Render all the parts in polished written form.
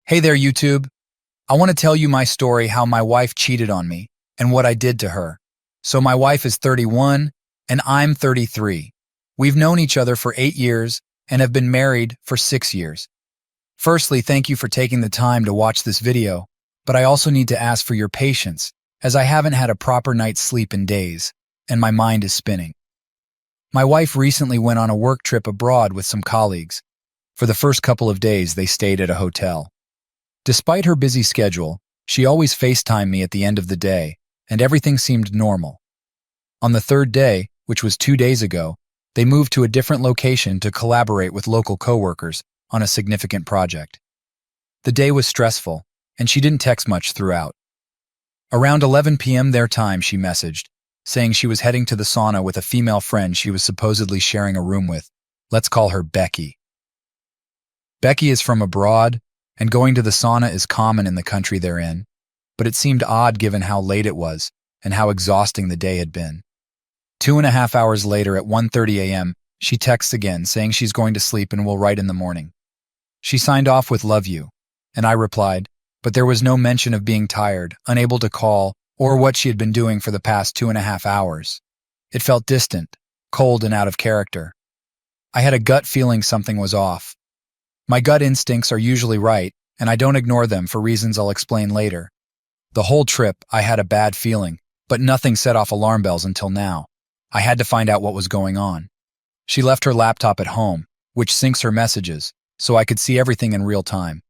Hey there, YouTube. I want to tell you my story how my wife cheated on me and what I did to her. So, my wife is 31 and I'm 33. We've known each other for 8 years and have been married for 6 years. Firstly, thank you for taking the time to watch this video, but I also need to ask for your patience as I haven't had a proper night's sleep in days and my mind is spinning. My wife recently went on a work trip abroad with some colleagues. For the first couple of days, they stayed at a hotel. Despite her busy schedule, she always FaceTimed me at the end of the day, and everything seemed normal. On the third day, which was 2 days ago, they moved to a different location to collaborate with local coworkers on a significant project. The day was stressful, and she didn't text much throughout. Around 11 p.m. their time, she messaged, saying she was heading to the sauna with a female friend she was supposedly sharing a room with. Let's call her Becky. Becky is from abroad, and going to the sauna is common in the country they're in, but it seemed odd given how late it was and how exhausting the day had been. 2.5 hours later at 1:30 a.m., she texts again saying she's going to sleep and will write in the morning. She signed off with "love you," and I replied, but there was no mention of being tired, unable to call, or what she had been doing for the past 2.5 hours. It felt distant, cold, and out of character. I had a gut feeling something was off. My gut instincts are usually right, and I don't ignore them for reasons I'll explain later. The whole trip, I had a bad feeling, but nothing set off alarm bells until now. I had to find out what was going on. She left her laptop at home, which syncs her messages, so I could see everything in real time.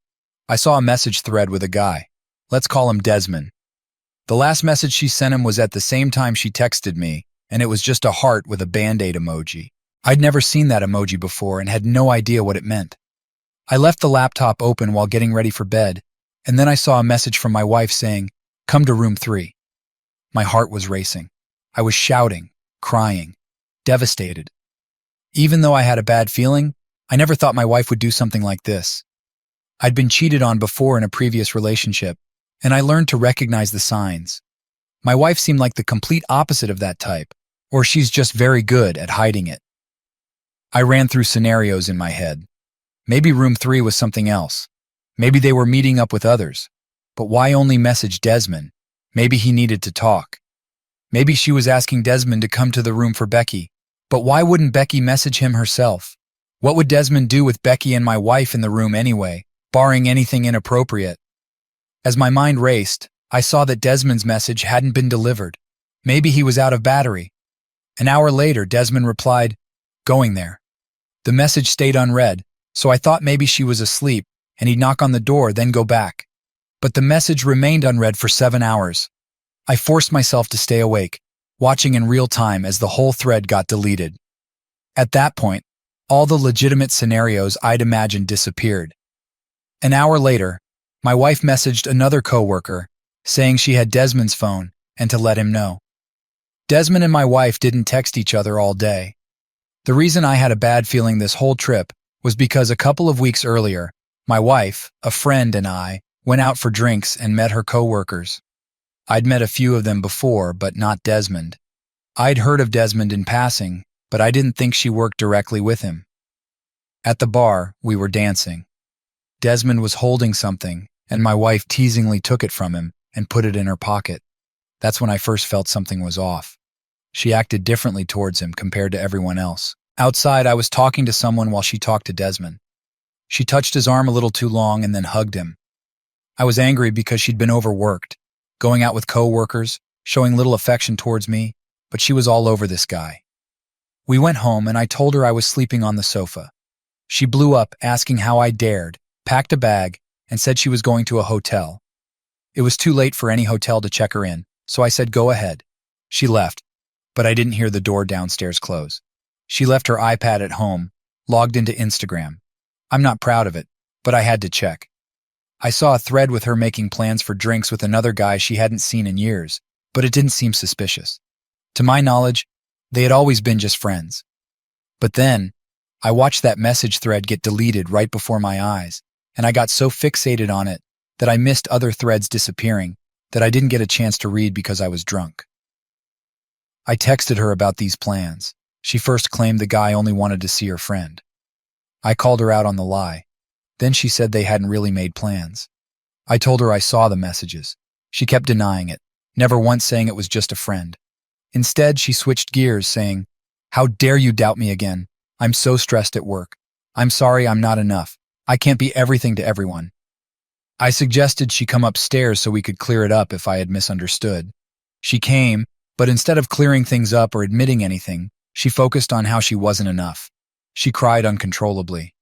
I saw a message thread with a guy. Let's call him Desmond. The last message she sent him was at the same time she texted me, and it was just a heart with a Band-Aid emoji. I'd never seen that emoji before and had no idea what it meant. I left the laptop open while getting ready for bed, and then I saw a message from my wife saying, "Come to room 3. My heart was racing. I was shouting, crying, devastated. Even though I had a bad feeling, I never thought my wife would do something like this. I'd been cheated on before in a previous relationship, and I learned to recognize the signs. My wife seemed like the complete opposite of that type, or she's just very good at hiding it. I ran through scenarios in my head. Maybe room 3 was something else. Maybe they were meeting up with others. But why only message Desmond? Maybe he needed to talk. Maybe she was asking Desmond to come to the room for Becky. But why wouldn't Becky message him herself? What would Desmond do with Becky and my wife in the room anyway, barring anything inappropriate? As my mind raced, I saw that Desmond's message hadn't been delivered. Maybe he was out of battery. An hour later, Desmond replied, "Going there." The message stayed unread, so I thought maybe she was asleep and he'd knock on the door, then go back. But the message remained unread for 7 hours. I forced myself to stay awake, watching in real time as the whole thread got deleted. At that point, all the legitimate scenarios I'd imagined disappeared. An hour later, my wife messaged another coworker, saying she had Desmond's phone and to let him know. Desmond and my wife didn't text each other all day. The reason I had a bad feeling this whole trip was because a couple of weeks earlier, my wife, a friend, and I went out for drinks and met her coworkers. I'd met a few of them before, but not Desmond. I'd heard of Desmond in passing, but I didn't think she worked directly with him. At the bar, we were dancing. Desmond was holding something, and my wife teasingly took it from him and put it in her pocket. That's when I first felt something was off. She acted differently towards him compared to everyone else. Outside, I was talking to someone while she talked to Desmond. She touched his arm a little too long and then hugged him. I was angry because she'd been overworked, going out with coworkers, showing little affection towards me, but she was all over this guy. We went home and I told her I was sleeping on the sofa. She blew up asking how I dared, packed a bag, and said she was going to a hotel. It was too late for any hotel to check her in, so I said go ahead. She left, but I didn't hear the door downstairs close. She left her iPad at home, logged into Instagram. I'm not proud of it, but I had to check. I saw a thread with her making plans for drinks with another guy she hadn't seen in years, but it didn't seem suspicious. To my knowledge, they had always been just friends. But then, I watched that message thread get deleted right before my eyes, and I got so fixated on it that I missed other threads disappearing that I didn't get a chance to read because I was drunk. I texted her about these plans. She first claimed the guy only wanted to see her friend. I called her out on the lie. Then she said they hadn't really made plans. I told her I saw the messages. She kept denying it, never once saying it was just a friend. Instead, she switched gears, saying, "How dare you doubt me again? I'm so stressed at work. I'm sorry I'm not enough. I can't be everything to everyone." I suggested she come upstairs so we could clear it up if I had misunderstood. She came, but instead of clearing things up or admitting anything, she focused on how she wasn't enough. She cried uncontrollably.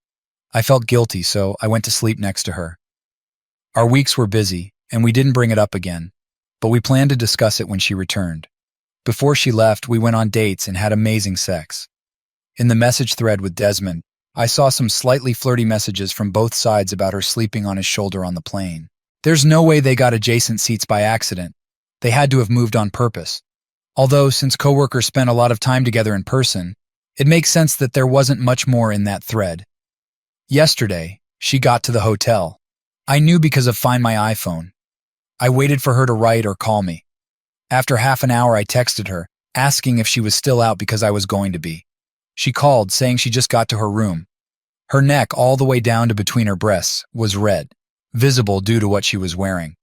I felt guilty, so I went to sleep next to her. Our weeks were busy, and we didn't bring it up again, but we planned to discuss it when she returned. Before she left, we went on dates and had amazing sex. In the message thread with Desmond, I saw some slightly flirty messages from both sides about her sleeping on his shoulder on the plane. There's no way they got adjacent seats by accident. They had to have moved on purpose. Although, since coworkers spent a lot of time together in person, it makes sense that there wasn't much more in that thread. Yesterday, she got to the hotel. I knew because of Find My iPhone. I waited for her to write or call me. After half an hour, I texted her, asking if she was still out because I was going to be. She called, saying she just got to her room. Her neck, all the way down to between her breasts, was red, visible due to what she was wearing.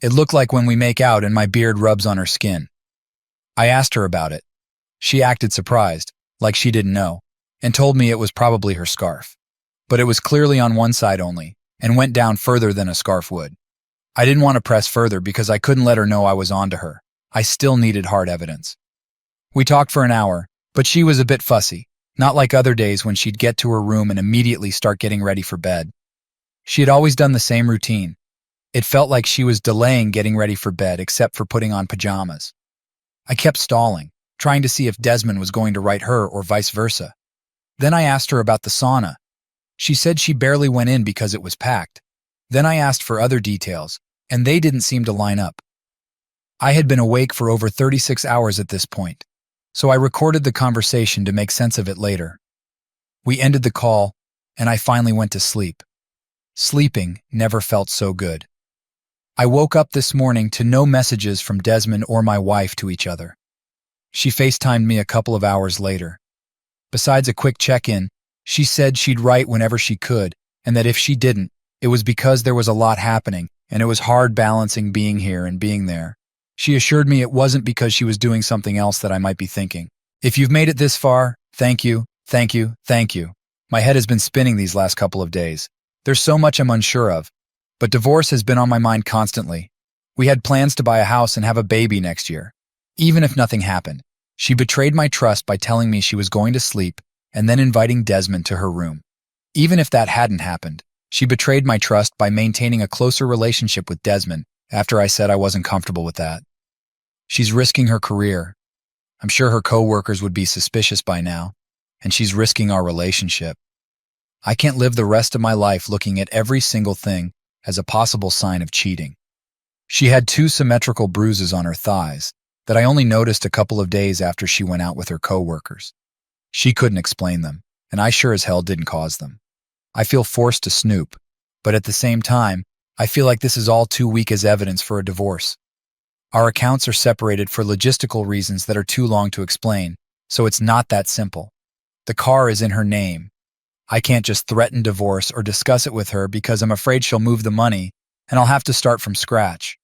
It looked like when we make out and my beard rubs on her skin. I asked her about it. She acted surprised, like she didn't know, and told me it was probably her scarf. But it was clearly on one side only, and went down further than a scarf would. I didn't want to press further because I couldn't let her know I was onto her. I still needed hard evidence. We talked for an hour, but she was a bit fussy, not like other days when she'd get to her room and immediately start getting ready for bed. She had always done the same routine. It felt like she was delaying getting ready for bed except for putting on pajamas. I kept stalling, trying to see if Desmond was going to write her or vice versa. Then I asked her about the sauna. She said she barely went in because it was packed. Then I asked for other details, and they didn't seem to line up. I had been awake for over 36 hours at this point, so I recorded the conversation to make sense of it later. We ended the call, and I finally went to sleep. Sleeping never felt so good. I woke up this morning to no messages from Desmond or my wife to each other. She FaceTimed me a couple of hours later. Besides a quick check-in, she said she'd write whenever she could, and that if she didn't, it was because there was a lot happening, and it was hard balancing being here and being there. She assured me it wasn't because she was doing something else that I might be thinking. If you've made it this far, thank you, thank you, thank you. My head has been spinning these last couple of days. There's so much I'm unsure of. But divorce has been on my mind constantly. We had plans to buy a house and have a baby next year. Even if nothing happened, she betrayed my trust by telling me she was going to sleep and then inviting Desmond to her room. Even if that hadn't happened, she betrayed my trust by maintaining a closer relationship with Desmond after I said I wasn't comfortable with that. She's risking her career. I'm sure her coworkers would be suspicious by now, and she's risking our relationship. I can't live the rest of my life looking at every single thing as a possible sign of cheating. She had 2 symmetrical bruises on her thighs that I only noticed a couple of days after she went out with her coworkers. She couldn't explain them, and I sure as hell didn't cause them. I feel forced to snoop, but at the same time, I feel like this is all too weak as evidence for a divorce. Our accounts are separated for logistical reasons that are too long to explain, so it's not that simple. The car is in her name. I can't just threaten divorce or discuss it with her because I'm afraid she'll move the money, and I'll have to start from scratch.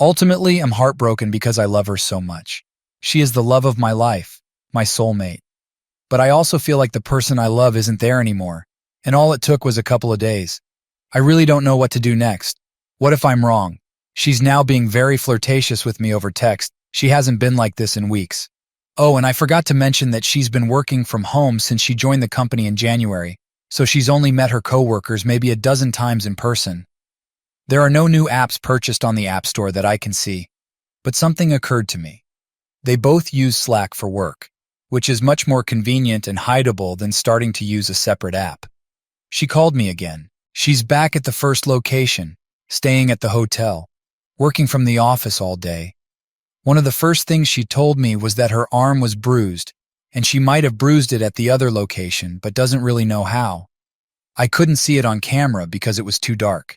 Ultimately, I'm heartbroken because I love her so much. She is the love of my life, my soulmate. But I also feel like the person I love isn't there anymore, and all it took was a couple of days. I really don't know what to do next. What if I'm wrong? She's now being very flirtatious with me over text. She hasn't been like this in weeks. Oh, and I forgot to mention that she's been working from home since she joined the company in January, so she's only met her coworkers maybe a dozen times in person. There are no new apps purchased on the App Store that I can see, but something occurred to me. They both use Slack for work, which is much more convenient and hideable than starting to use a separate app. She called me again. She's back at the first location, staying at the hotel, working from the office all day. One of the first things she told me was that her arm was bruised, and she might have bruised it at the other location, but doesn't really know how. I couldn't see it on camera because it was too dark.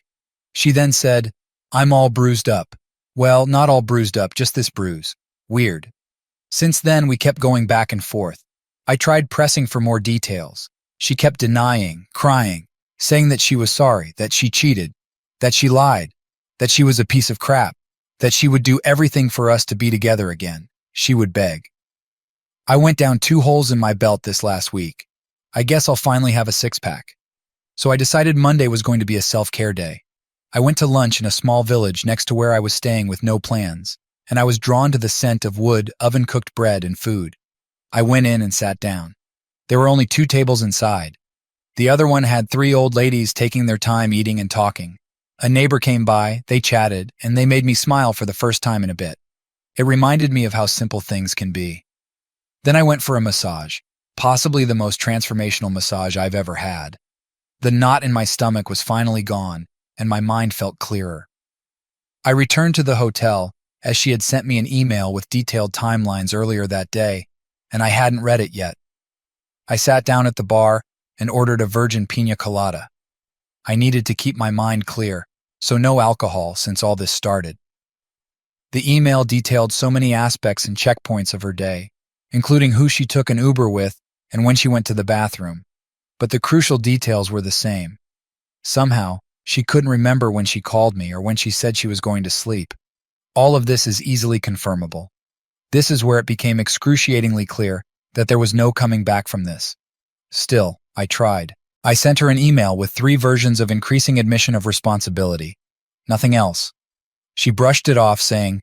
She then said, "I'm all bruised up." Well, not all bruised up, just this bruise. Weird. Since then, we kept going back and forth. I tried pressing for more details. She kept denying, crying. saying that she was sorry, that she cheated, that she lied, that she was a piece of crap, that she would do everything for us to be together again. She would beg. I went down 2 holes in my belt this last week. I guess I'll finally have a six-pack. So I decided Monday was going to be a self-care day. I went to lunch in a small village next to where I was staying with no plans, and I was drawn to the scent of wood, oven-cooked bread, and food. I went in and sat down. There were only 2 tables inside. The other one had 3 old ladies taking their time eating and talking. A neighbor came by, they chatted, and they made me smile for the first time in a bit. It reminded me of how simple things can be. Then I went for a massage, possibly the most transformational massage I've ever had. The knot in my stomach was finally gone, and my mind felt clearer. I returned to the hotel, as she had sent me an email with detailed timelines earlier that day, and I hadn't read it yet. I sat down at the bar and ordered a virgin piña colada. I needed to keep my mind clear, so no alcohol since all this started. The email detailed so many aspects and checkpoints of her day, including who she took an Uber with and when she went to the bathroom. But the crucial details were the same. Somehow, she couldn't remember when she called me or when she said she was going to sleep. All of this is easily confirmable. This is where it became excruciatingly clear that there was no coming back from this. Still, I tried. I sent her an email with 3 versions of increasing admission of responsibility. Nothing else. She brushed it off, saying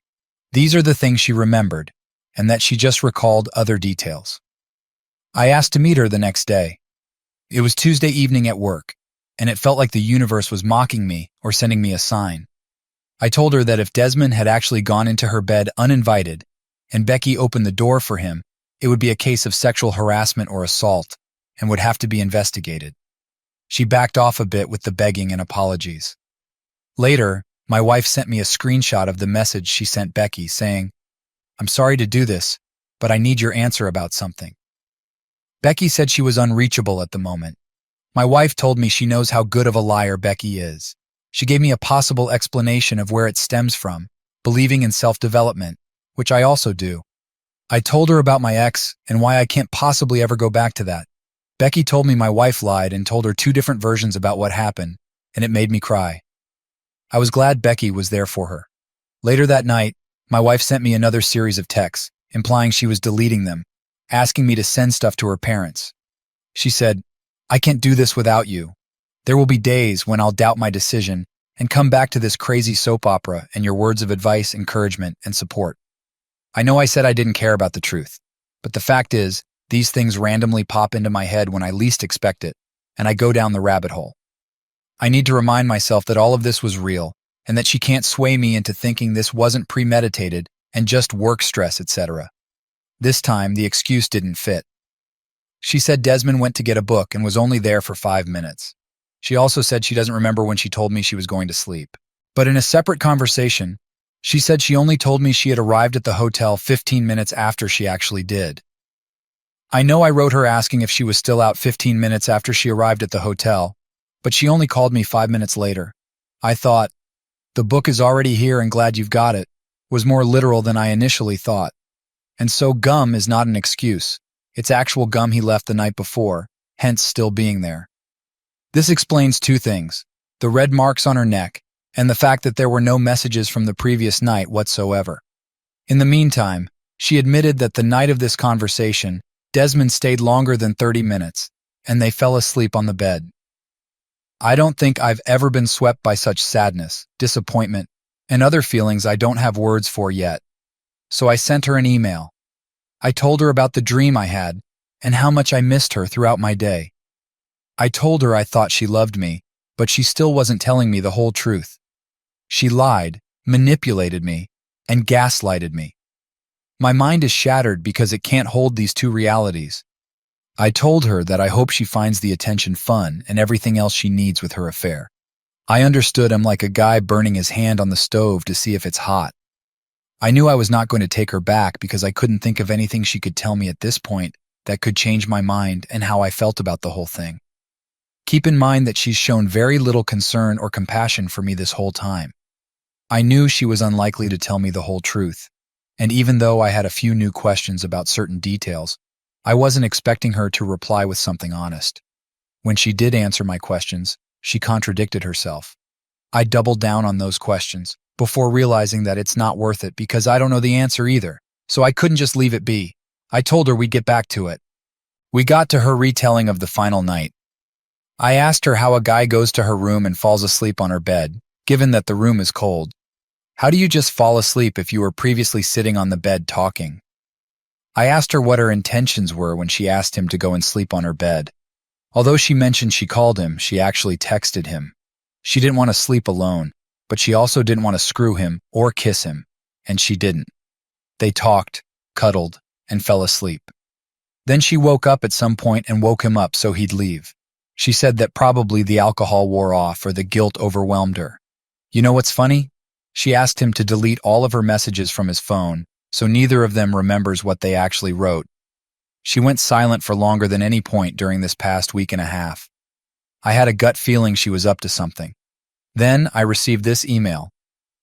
these are the things she remembered, and that she just recalled other details. I asked to meet her the next day. It was Tuesday evening at work, and it felt like the universe was mocking me or sending me a sign. I told her that if Desmond had actually gone into her bed uninvited and Becky opened the door for him, it would be a case of sexual harassment or assault and would have to be investigated. She backed off a bit with the begging and apologies. Later, my wife sent me a screenshot of the message she sent Becky saying, "I'm sorry to do this, but I need your answer about something." Becky said she was unreachable at the moment. My wife told me she knows how good of a liar Becky is. She gave me a possible explanation of where it stems from, believing in self-development, which I also do. I told her about my ex and why I can't possibly ever go back to that. Becky told me my wife lied and told her 2 different versions about what happened, and it made me cry. I was glad Becky was there for her. Later that night, my wife sent me another series of texts, implying she was deleting them, asking me to send stuff to her parents. She said, "I can't do this without you. There will be days when I'll doubt my decision and come back to this crazy soap opera and your words of advice, encouragement, and support." I know I said I didn't care about the truth, but the fact is, these things randomly pop into my head when I least expect it, and I go down the rabbit hole. I need to remind myself that all of this was real, and that she can't sway me into thinking this wasn't premeditated and just work stress, etc. This time, the excuse didn't fit. She said Desmond went to get a book and was only there for 5 minutes. She also said she doesn't remember when she told me she was going to sleep. But in a separate conversation, she said she only told me she had arrived at the hotel 15 minutes after she actually did. I know I wrote her asking if she was still out 15 minutes after she arrived at the hotel, but she only called me 5 minutes later. I thought, "The book is already here and glad you've got it," was more literal than I initially thought. And so gum is not an excuse. It's actual gum he left the night before, hence still being there. This explains 2 things: the red marks on her neck and the fact that there were no messages from the previous night whatsoever. In the meantime, she admitted that the night of this conversation, Desmond stayed longer than 30 minutes, and they fell asleep on the bed. I don't think I've ever been swept by such sadness, disappointment, and other feelings I don't have words for yet. So I sent her an email. I told her about the dream I had and how much I missed her throughout my day. I told her I thought she loved me, but she still wasn't telling me the whole truth. She lied, manipulated me, and gaslighted me. My mind is shattered because it can't hold these 2 realities. I told her that I hope she finds the attention fun and everything else she needs with her affair. I understood I'm like a guy burning his hand on the stove to see if it's hot. I knew I was not going to take her back because I couldn't think of anything she could tell me at this point that could change my mind and how I felt about the whole thing. Keep in mind that she's shown very little concern or compassion for me this whole time. I knew she was unlikely to tell me the whole truth, and even though I had a few new questions about certain details, I wasn't expecting her to reply with something honest. When she did answer my questions, she contradicted herself. I doubled down on those questions before realizing that it's not worth it because I don't know the answer either, so I couldn't just leave it be. I told her we'd get back to it. We got to her retelling of the final night. I asked her how a guy goes to her room and falls asleep on her bed, given that the room is cold. How do you just fall asleep if you were previously sitting on the bed talking? I asked her what her intentions were when she asked him to go and sleep on her bed. Although she mentioned she called him, she actually texted him. She didn't want to sleep alone, but she also didn't want to screw him or kiss him, and she didn't. They talked, cuddled, and fell asleep. Then she woke up at some point and woke him up so he'd leave. She said that probably the alcohol wore off or the guilt overwhelmed her. You know what's funny? She asked him to delete all of her messages from his phone, so neither of them remembers what they actually wrote. She went silent for longer than any point during this past week and a half. I had a gut feeling she was up to something. Then I received this email.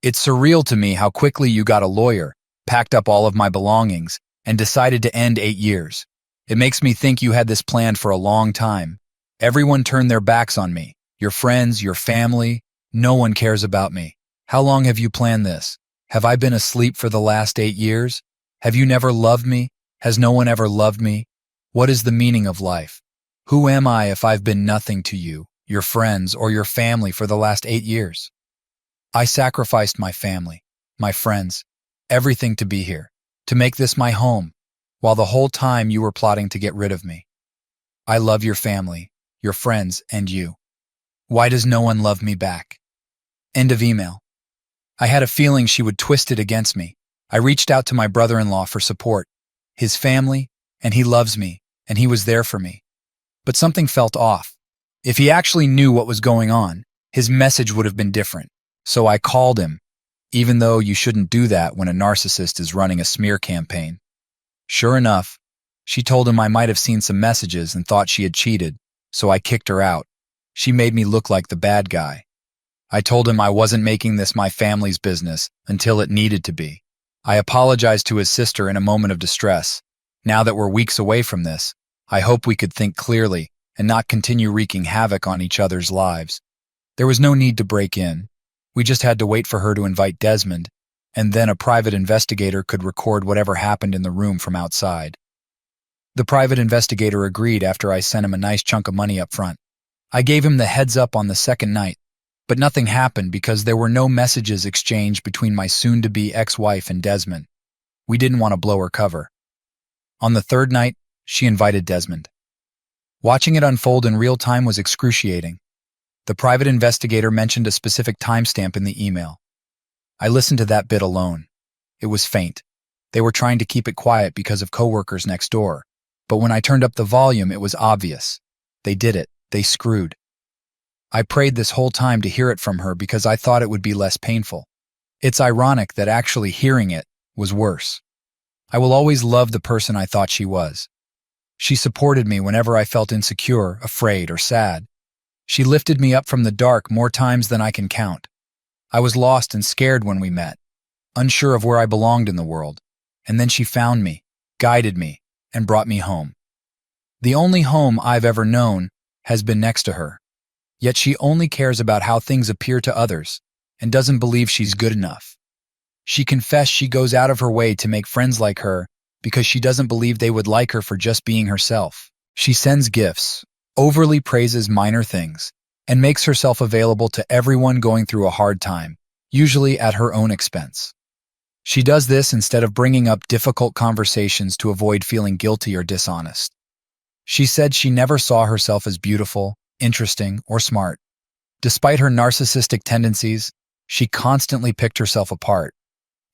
It's surreal to me how quickly you got a lawyer, packed up all of my belongings, and decided to end 8 years. It makes me think you had this planned for a long time. Everyone turned their backs on me. Your friends, your family. No one cares about me. How long have you planned this? Have I been asleep for the last 8 years? Have you never loved me? Has no one ever loved me? What is the meaning of life? Who am I if I've been nothing to you, your friends, or your family for the last 8 years? I sacrificed my family, my friends, everything to be here, to make this my home, while the whole time you were plotting to get rid of me. I love your family, your friends, and you. Why does no one love me back? End of email. I had a feeling she would twist it against me. I reached out to my brother-in-law for support, his family, and he loves me, and he was there for me. But something felt off. If he actually knew what was going on, his message would have been different. So I called him, even though you shouldn't do that when a narcissist is running a smear campaign. Sure enough, she told him I might have seen some messages and thought she had cheated, so I kicked her out. She made me look like the bad guy. I told him I wasn't making this my family's business until it needed to be. I apologized to his sister in a moment of distress. Now that we're weeks away from this, I hope we could think clearly and not continue wreaking havoc on each other's lives. There was no need to break in. We just had to wait for her to invite Desmond, and then a private investigator could record whatever happened in the room from outside. The private investigator agreed after I sent him a nice chunk of money up front. I gave him the heads up on the second night, but nothing happened because there were no messages exchanged between my soon-to-be ex-wife and Desmond. We didn't want to blow her cover. On the third night, she invited Desmond. Watching it unfold in real time was excruciating. The private investigator mentioned a specific timestamp in the email. I listened to that bit alone. It was faint. They were trying to keep it quiet because of coworkers next door. But when I turned up the volume, it was obvious. They did it. They screwed. I prayed this whole time to hear it from her because I thought it would be less painful. It's ironic that actually hearing it was worse. I will always love the person I thought she was. She supported me whenever I felt insecure, afraid, or sad. She lifted me up from the dark more times than I can count. I was lost and scared when we met, unsure of where I belonged in the world. And then she found me, guided me, and brought me home. The only home I've ever known has been next to her. Yet she only cares about how things appear to others and doesn't believe she's good enough. She confessed she goes out of her way to make friends like her because she doesn't believe they would like her for just being herself. She sends gifts, overly praises minor things, and makes herself available to everyone going through a hard time, usually at her own expense. She does this instead of bringing up difficult conversations to avoid feeling guilty or dishonest. She said she never saw herself as beautiful, interesting, or smart. Despite her narcissistic tendencies, she constantly picked herself apart.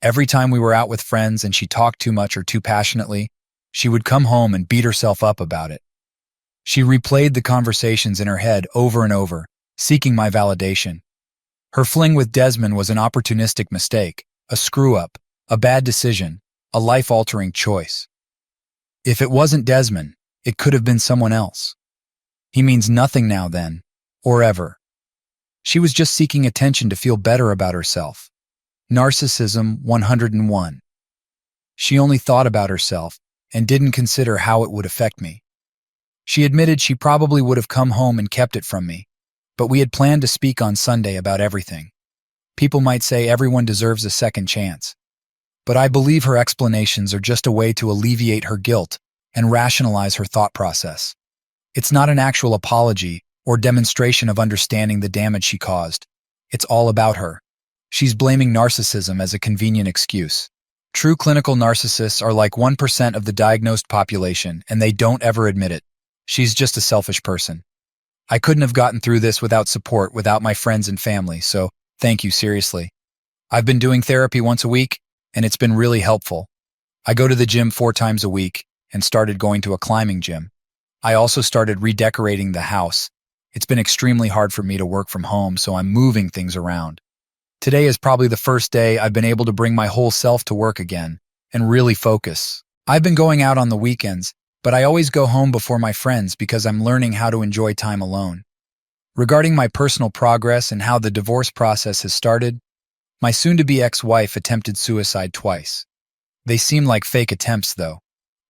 Every time we were out with friends and she talked too much or too passionately, she would come home and beat herself up about it. She replayed the conversations in her head over and over, seeking my validation. Her fling with Desmond was an opportunistic mistake, a screw-up, a bad decision, a life-altering choice. If it wasn't Desmond, it could have been someone else. He means nothing now then, or ever. She was just seeking attention to feel better about herself. Narcissism 101. She only thought about herself and didn't consider how it would affect me. She admitted she probably would have come home and kept it from me, but we had planned to speak on Sunday about everything. People might say everyone deserves a second chance, but I believe her explanations are just a way to alleviate her guilt and rationalize her thought process. It's not an actual apology or demonstration of understanding the damage she caused. It's all about her. She's blaming narcissism as a convenient excuse. True clinical narcissists are like 1% of the diagnosed population, and they don't ever admit it. She's just a selfish person. I couldn't have gotten through this without support, without my friends and family, so thank you, seriously. I've been doing therapy once a week, and it's been really helpful. I go to the gym 4 times a week and started going to a climbing gym. I also started redecorating the house. It's been extremely hard for me to work from home, so I'm moving things around. Today is probably the first day I've been able to bring my whole self to work again and really focus. I've been going out on the weekends, but I always go home before my friends because I'm learning how to enjoy time alone. Regarding my personal progress and how the divorce process has started, my soon-to-be ex-wife attempted suicide twice. They seem like fake attempts, though.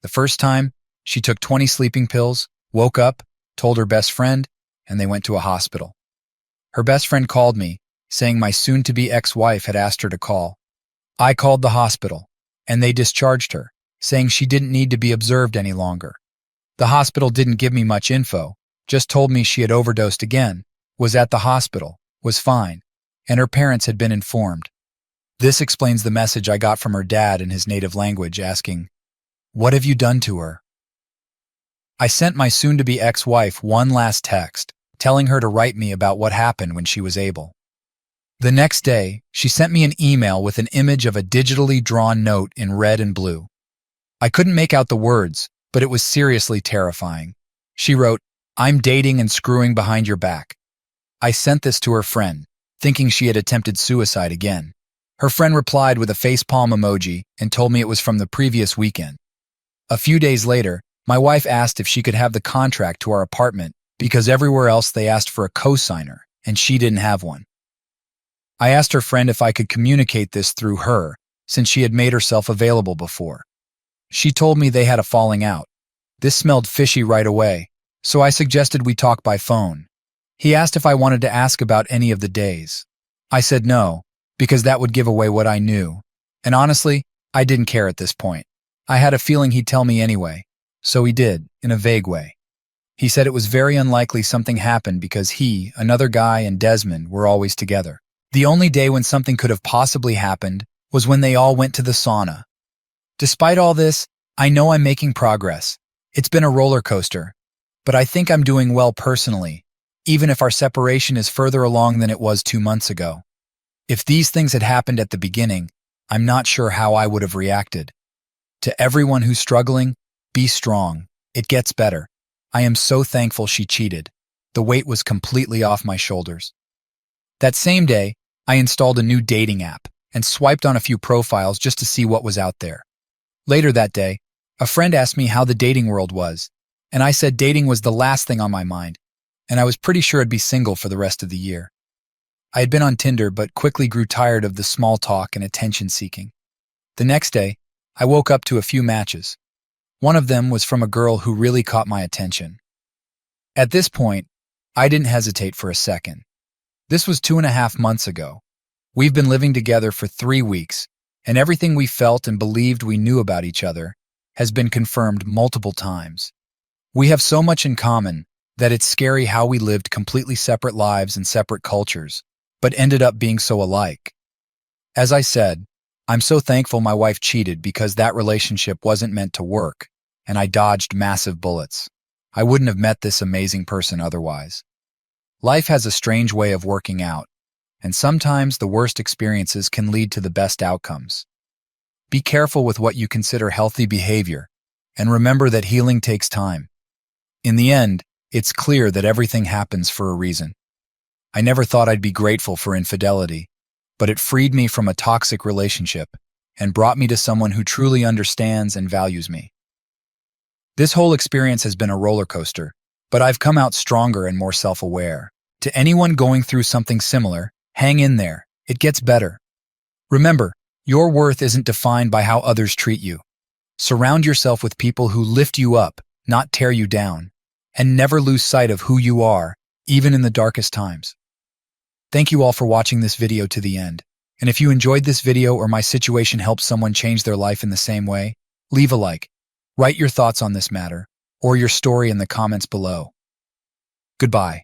The first time, she took 20 sleeping pills, woke up, told her best friend, and they went to a hospital. Her best friend called me, saying my soon-to-be ex-wife had asked her to call. I called the hospital, and they discharged her, saying she didn't need to be observed any longer. The hospital didn't give me much info, just told me she had overdosed again, was at the hospital, was fine, and her parents had been informed. This explains the message I got from her dad in his native language asking, "What have you done to her?" I sent my soon-to-be ex-wife one last text, telling her to write me about what happened when she was able. The next day, she sent me an email with an image of a digitally drawn note in red and blue. I couldn't make out the words, but it was seriously terrifying. She wrote, "I'm dating and screwing behind your back." I sent this to her friend, thinking she had attempted suicide again. Her friend replied with a facepalm emoji and told me it was from the previous weekend. A few days later, my wife asked if she could have the contract to our apartment because everywhere else they asked for a cosigner, and she didn't have one. I asked her friend if I could communicate this through her, since she had made herself available before. She told me they had a falling out. This smelled fishy right away, so I suggested we talk by phone. He asked if I wanted to ask about any of the days. I said no, because that would give away what I knew. And honestly, I didn't care at this point. I had a feeling he'd tell me anyway, so he did, in a vague way. He said it was very unlikely something happened because he, another guy, and Desmond were always together. The only day when something could have possibly happened was when they all went to the sauna. Despite all this, I know I'm making progress. It's been a roller coaster, but I think I'm doing well personally, even if our separation is further along than it was 2 months ago. If these things had happened at the beginning, I'm not sure how I would have reacted. To everyone who's struggling, be strong. It gets better. I am so thankful she cheated. The weight was completely off my shoulders. That same day, I installed a new dating app and swiped on a few profiles just to see what was out there. Later that day, a friend asked me how the dating world was, and I said dating was the last thing on my mind, and I was pretty sure I'd be single for the rest of the year. I had been on Tinder but quickly grew tired of the small talk and attention seeking. The next day, I woke up to a few matches. One of them was from a girl who really caught my attention. At this point, I didn't hesitate for a second. This was 2.5 months ago. We've been living together for 3 weeks, and everything we felt and believed we knew about each other has been confirmed multiple times. We have so much in common that it's scary how we lived completely separate lives and separate cultures, but ended up being so alike. As I said, I'm so thankful my wife cheated because that relationship wasn't meant to work, and I dodged massive bullets. I wouldn't have met this amazing person otherwise. Life has a strange way of working out, and sometimes the worst experiences can lead to the best outcomes. Be careful with what you consider healthy behavior, and remember that healing takes time. In the end, it's clear that everything happens for a reason. I never thought I'd be grateful for infidelity, but it freed me from a toxic relationship and brought me to someone who truly understands and values me. This whole experience has been a roller coaster, but I've come out stronger and more self-aware. To anyone going through something similar, hang in there. It gets better. Remember, your worth isn't defined by how others treat you. Surround yourself with people who lift you up, not tear you down. and never lose sight of who you are, even in the darkest times. Thank you all for watching this video to the end. And if you enjoyed this video or my situation helped someone change their life in the same way, leave a like, write your thoughts on this matter, or your story in the comments below. Goodbye.